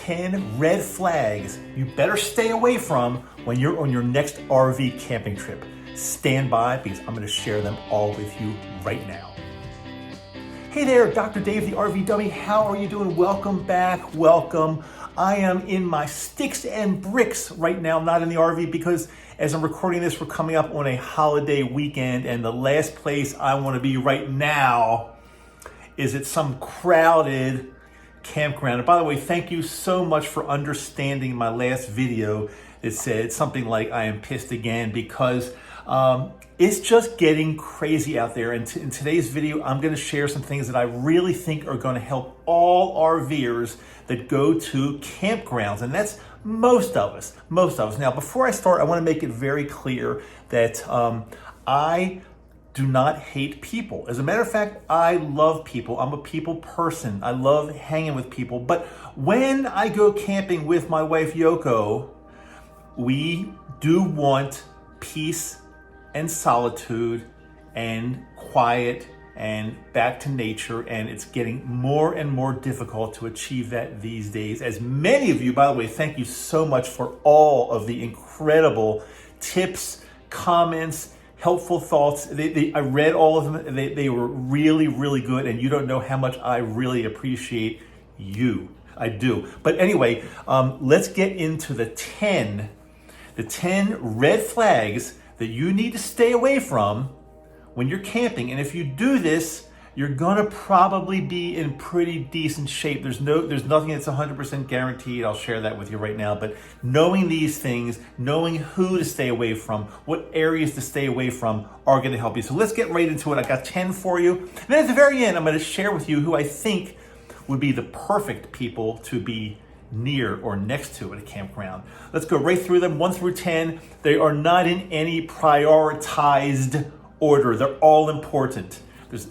10 red flags you better stay away from when you're on your next RV camping trip. Stand by because I'm going to share them all with you right now. Hey there, Dr. Dave, the RV Dummy. How are you doing? Welcome back. Welcome. I am in my sticks and bricks right now, not in the RV, because as I'm recording this, we're coming up on a holiday weekend, and the last place I want to be right now is at some crowded campground. And by the way, thank you so much for understanding my last video that said something like I am pissed again, because it's just getting crazy out there. And in today's video, I'm going to share some things that I really think are going to help all RVers that go to campgrounds. And that's most of us. Now, before I start, I want to make it very clear that I do not hate people. As a matter of fact, I love people. I'm a people person. I love hanging with people. But when I go camping with my wife, Yoko, we do want peace and solitude and quiet and back to nature. And it's getting more and more difficult to achieve that these days. As many of you, by the way, thank you so much for all of the incredible tips, comments, helpful thoughts. I read all of them. They were really, really good. And you don't know how much I really appreciate you. I do. But anyway, let's get into the 10 red flags that you need to stay away from when you're camping. And if you do this, you're gonna probably be in pretty decent shape. There's nothing that's 100% guaranteed. I'll share that with you right now. But knowing these things, knowing who to stay away from, what areas to stay away from are gonna help you. So let's get right into it. I got 10 for you. And then at the very end, I'm gonna share with you who I think would be the perfect people to be near or next to at a campground. Let's go right through them, 1 through 10. They are not in any prioritized order. They're all important.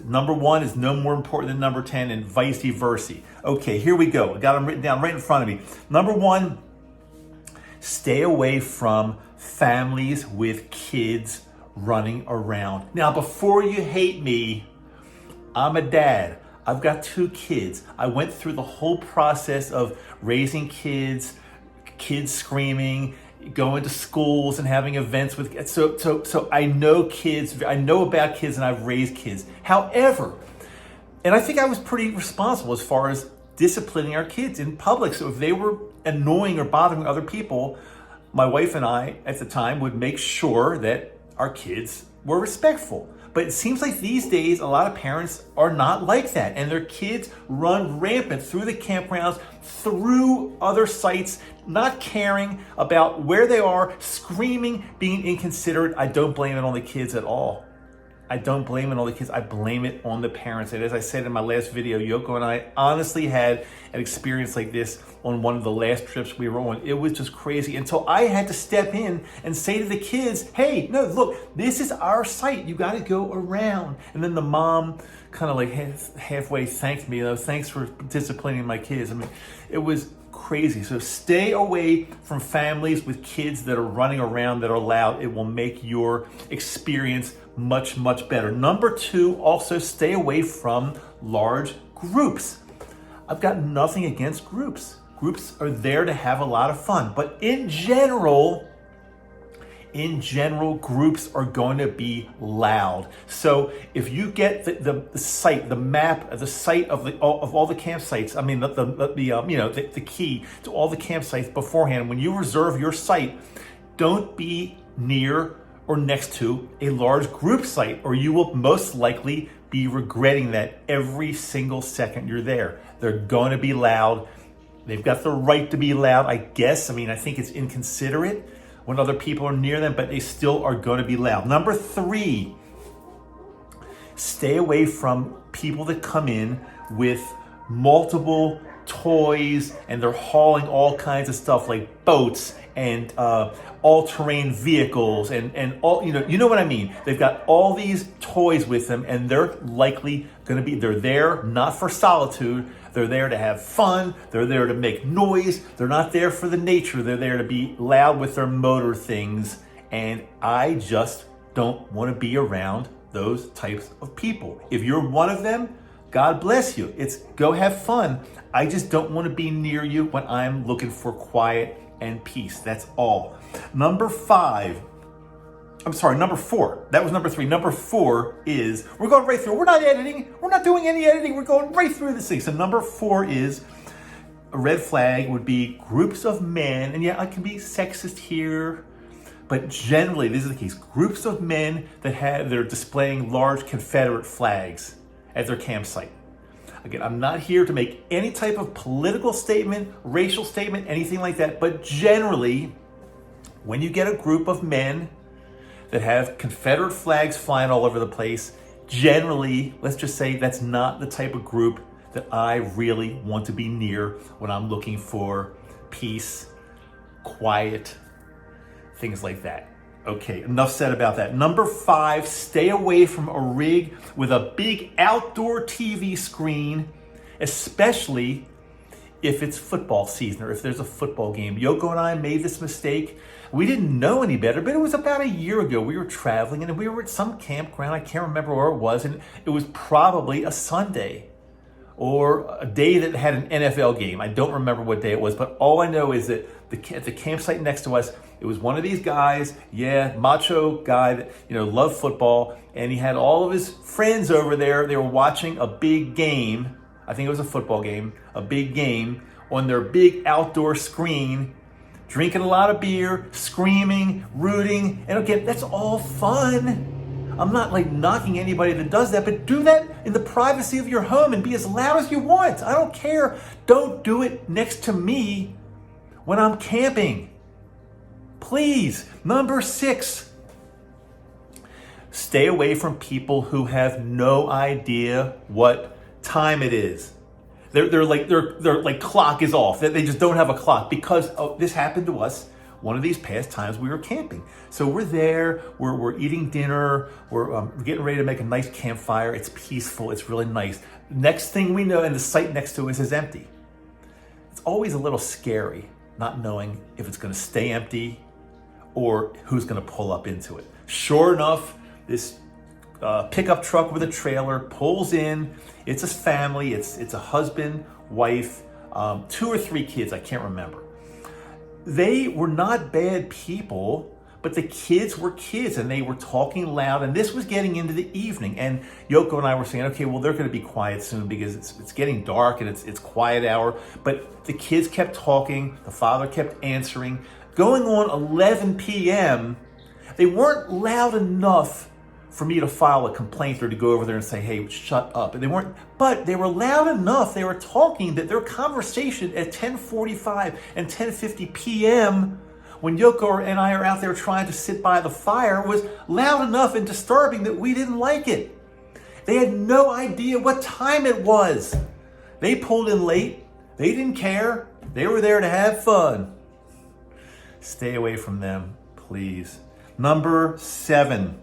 Number 1 is no more important than number 10, and vice versa. Okay, here we go. I got them written down right in front of me. Number 1, stay away from families with kids running around. Now, before you hate me, I'm a dad. I've got 2 kids. I went through the whole process of raising kids screaming, going to schools and having events with kids. So I know kids, I know about kids, and I've raised kids. However, and I think I was pretty responsible as far as disciplining our kids in public. So if they were annoying or bothering other people, my wife and I at the time would make sure that our kids were respectful. But it seems like these days, a lot of parents are not like that. And their kids run rampant through the campgrounds, through other sites, not caring about where they are, screaming, being inconsiderate. I don't blame it on the kids at all. I don't blame it on the kids. I blame it on the parents. And as I said in my last video, Yoko and I honestly had an experience like this on one of the last trips we were on. It was just crazy until I had to step in and say to the kids, hey, no, look, this is our site. You got to go around. And then the mom kind of like halfway thanked me, thanks for disciplining my kids. I mean, it was crazy. So stay away from families with kids that are running around that are loud. It will make your experience much, much better. Number 2, also stay away from large groups. I've got nothing against groups. Groups are there to have a lot of fun, but in general, groups are going to be loud. So if you get the site, the map, the site of all the campsites, I mean the key to all the campsites beforehand, when you reserve your site, don't be near or next to a large group site, or you will most likely be regretting that every single second you're there. They're going to be loud. They've got the right to be loud, I guess. I mean, I think it's inconsiderate when other people are near them, but they still are going to be loud. Number 3, stay away from people that come in with multiple toys and they're hauling all kinds of stuff like boats and all-terrain vehicles and all, you know what I mean. They've got all these toys with them, and they're likely going to be, they're there not for solitude. They're there to have fun. They're there to make noise. They're not there for the nature. They're there to be loud with their motor things. And I just don't want to be around those types of people. If you're one of them, God bless you. It's go have fun. I just don't want to be near you when I'm looking for quiet and peace. That's all. Number 4. That was number 3. Number 4 is, we're going right through. We're not editing. We're not doing any editing. We're going right through this thing. So number 4 is, a red flag would be groups of men. And yeah, I can be sexist here, but generally this is the case. Groups of men they're displaying large Confederate flags at their campsite. Again, I'm not here to make any type of political statement, racial statement, anything like that. But generally, when you get a group of men that have Confederate flags flying all over the place, generally, let's just say that's not the type of group that I really want to be near when I'm looking for peace, quiet, things like that. Okay, enough said about that. Number 5, stay away from a rig with a big outdoor TV screen, especially if it's football season or if there's a football game. Yoko and I made this mistake. We didn't know any better, but it was about a year ago. We were traveling and we were at some campground. I can't remember where it was, and it was probably a Sunday or a day that had an NFL game. I don't remember what day it was, but all I know is that at the campsite next to us, it was one of these guys, macho guy that, loved football, and he had all of his friends over there. They were watching a big game. I think it was a football game, a big game on their big outdoor screen, drinking a lot of beer, screaming, rooting, and again, that's all fun. I'm not knocking anybody that does that, but do that in the privacy of your home and be as loud as you want. I don't care. Don't do it next to me when I'm camping. Please. Number 6, stay away from people who have no idea what time it is. They're like clock is off. They just don't have a clock because this happened to us one of these past times we were camping. So we're there, we're eating dinner, we're getting ready to make a nice campfire. It's peaceful, it's really nice. Next thing we know, and the site next to us is empty. It's always a little scary not knowing if it's going to stay empty or who's going to pull up into it. Sure enough, this pickup truck with a trailer pulls in. It's a family. It's a husband, wife, 2 or 3 kids. I can't remember. They were not bad people, but the kids were kids and they were talking loud, and this was getting into the evening, and Yoko and I were saying, okay, well, they're going to be quiet soon because it's getting dark and it's quiet hour. But the kids kept talking, the father kept answering. Going on 11 p.m., they weren't loud enough for me to file a complaint or to go over there and say, hey, shut up. And they weren't, but they were loud enough. They were talking that their conversation at 10:45 and 10:50 p.m. when Yoko and I are out there trying to sit by the fire was loud enough and disturbing that we didn't like it. They had no idea what time it was. They pulled in late. They didn't care. They were there to have fun. Stay away from them, please. Number 7.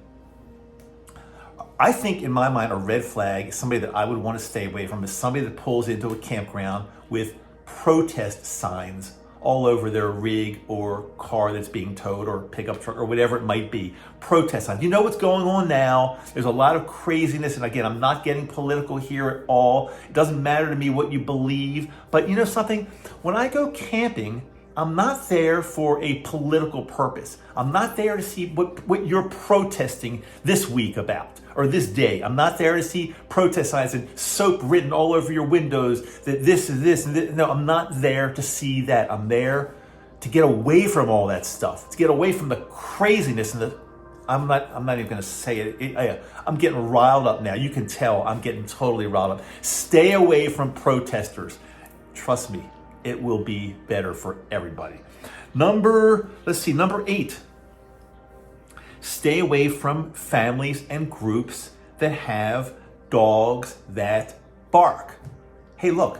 I think in my mind, a red flag, somebody that I would want to stay away from, is somebody that pulls into a campground with protest signs all over their rig or car that's being towed or pickup truck or whatever it might be. Protest signs. You know what's going on now. There's a lot of craziness. And again, I'm not getting political here at all. It doesn't matter to me what you believe. But you know something? When I go camping, I'm not there for a political purpose. I'm not there to see what you're protesting this week about or this day. I'm not there to see protest signs and soap written all over your windows that this is this and this. No, I'm not there to see that. I'm there to get away from all that stuff, to get away from the craziness and I'm not even going to say it. I'm getting riled up now. You can tell I'm getting totally riled up. Stay away from protesters. Trust me. It will be better for everybody. Number 8. Stay away from families and groups that have dogs that bark. Hey, look,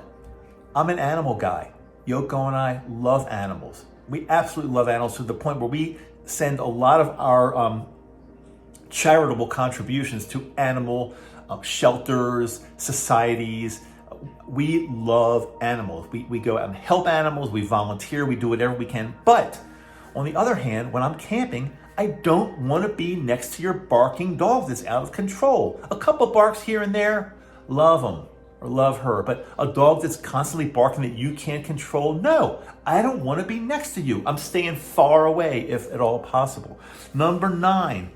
I'm an animal guy. Yoko and I love animals. We absolutely love animals to the point where we send a lot of our charitable contributions to animal shelters, societies. We love animals. We go out and help animals. We volunteer. We do whatever we can. But on the other hand, when I'm camping, I don't want to be next to your barking dog that's out of control. A couple barks here and there, love them. or love her. But a dog that's constantly barking that you can't control, no, I don't want to be next to you. I'm staying far away if at all possible. Number 9,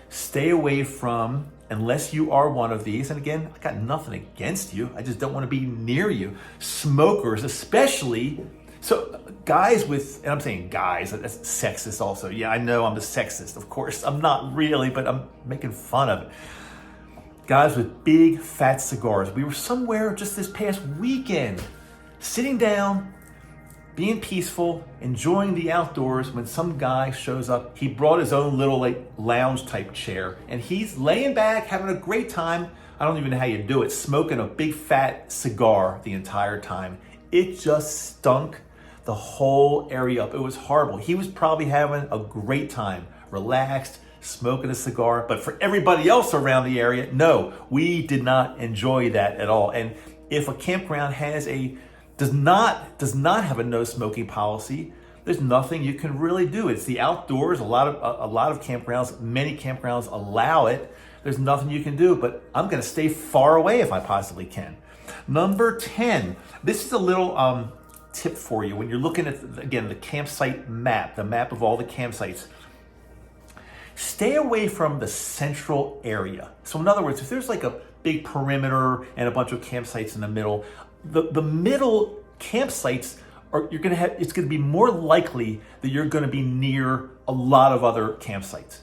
stay away from, unless you are one of these, and again, I got nothing against you, I just don't want to be near you, smokers especially. So guys with, and I'm saying guys, that's sexist also. Yeah, I know I'm a sexist, of course. I'm not really, but I'm making fun of it. Guys with big fat cigars. We were somewhere just this past weekend, sitting down, being peaceful, enjoying the outdoors when some guy shows up. He brought his own little lounge type chair and he's laying back, having a great time. I don't even know how you do it, smoking a big fat cigar the entire time. It just stunk the whole area up. It was horrible. He was probably having a great time, relaxed, smoking a cigar, but for everybody else around the area, no, we did not enjoy that at all. And if a campground does not have a no smoking policy, there's nothing you can really do. It's the outdoors. A lot of campgrounds, many campgrounds allow it. There's nothing you can do, but I'm going to stay far away if I possibly can. Number 10, this is a little tip for you when you're looking at, again, the campsite map, the map of all the campsites. Stay away from the central area. So in other words, if there's like a big perimeter and a bunch of campsites in the middle, the middle campsites it's going to be more likely that you're going to be near a lot of other campsites.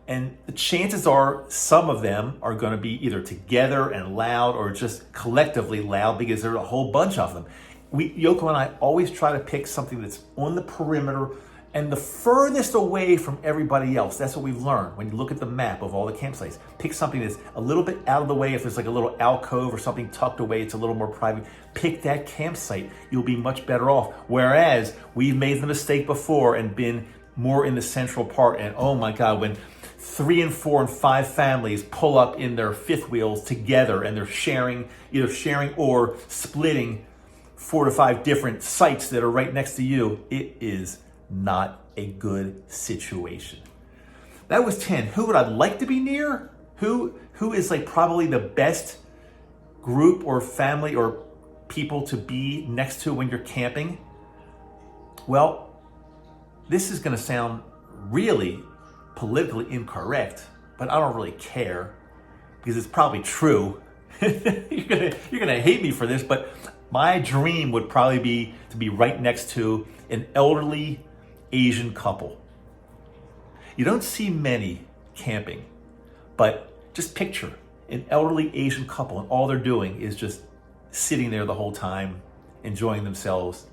And the chances are some of them are going to be either together and loud or just collectively loud because there are a whole bunch of them. Yoko and I always try to pick something that's on the perimeter and the furthest away from everybody else. That's what we've learned when you look at the map of all the campsites. Pick something that's a little bit out of the way. If there's like a little alcove or something tucked away, it's a little more private. Pick that campsite. You'll be much better off. Whereas we've made the mistake before and been more in the central part. And oh my God, when 3 and 4 and 5 families pull up in their fifth wheels together and they're either sharing or splitting 4 to 5 different sites that are right next to you, it is not a good situation. That was 10. Who would I like to be near? Who is like probably the best group or family or people to be next to when you're camping? Well, this is going to sound really politically incorrect, but I don't really care because it's probably true. You're gonna hate me for this, but my dream would probably be to be right next to an elderly Asian couple. You don't see many camping, but just picture an elderly Asian couple and all they're doing is just sitting there the whole time, enjoying themselves,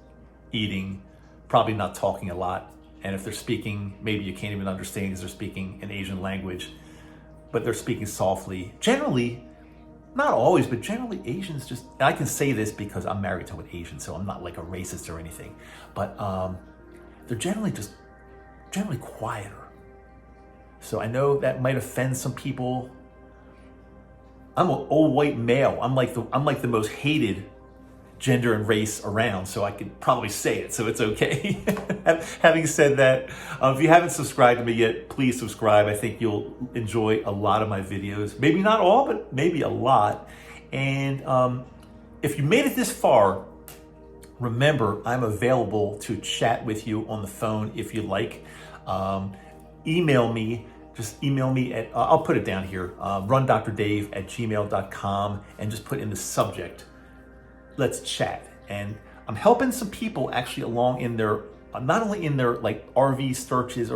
eating, probably not talking a lot. And if they're speaking, maybe you can't even understand because they're speaking an Asian language, but they're speaking softly. Generally, not always, but generally Asians just, I can say this because I'm married to an Asian, so I'm not like a racist or anything, but they're generally quieter. So I know that might offend some people. I'm an old white male. I'm like the most hated gender and race around, so I could probably say it, so it's okay. Having said that, if you haven't subscribed to me yet, please subscribe. I think you'll enjoy a lot of my videos. Maybe not all, but maybe a lot. And if you made it this far, remember, I'm available to chat with you on the phone if you like. Email me. Just email me at, I'll put it down here, rundrdave@gmail.com, and just put in the subject, let's chat. And I'm helping some people actually along in their, not only in their like RV searches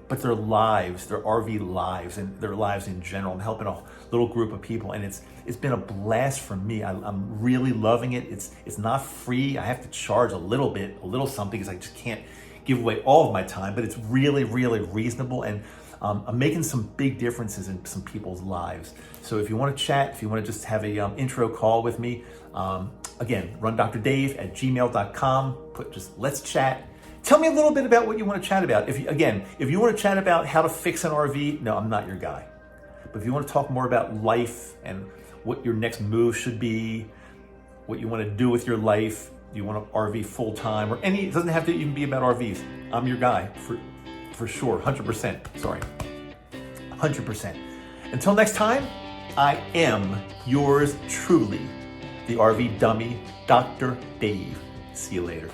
but their lives, their RV lives and their lives in general. I'm helping a little group of people, and it's been a blast for me. I'm really loving it. It's not free. I have to charge a little something because I just can't give away all of my time, but it's really, really reasonable. And I'm making some big differences in some people's lives. So if you want to chat, if you want to just have a intro call with me, again, rundrdave@gmail.com. Put just let's chat. Tell me a little bit about what you want to chat about. If you want to chat about how to fix an RV, no, I'm not your guy. But if you want to talk more about life and what your next move should be, what you want to do with your life, you want to RV full time or it doesn't have to even be about RVs. I'm your guy for sure, 100%. Sorry, 100%. Until next time, I am yours truly, the RV dummy, Dr. Dave. See you later.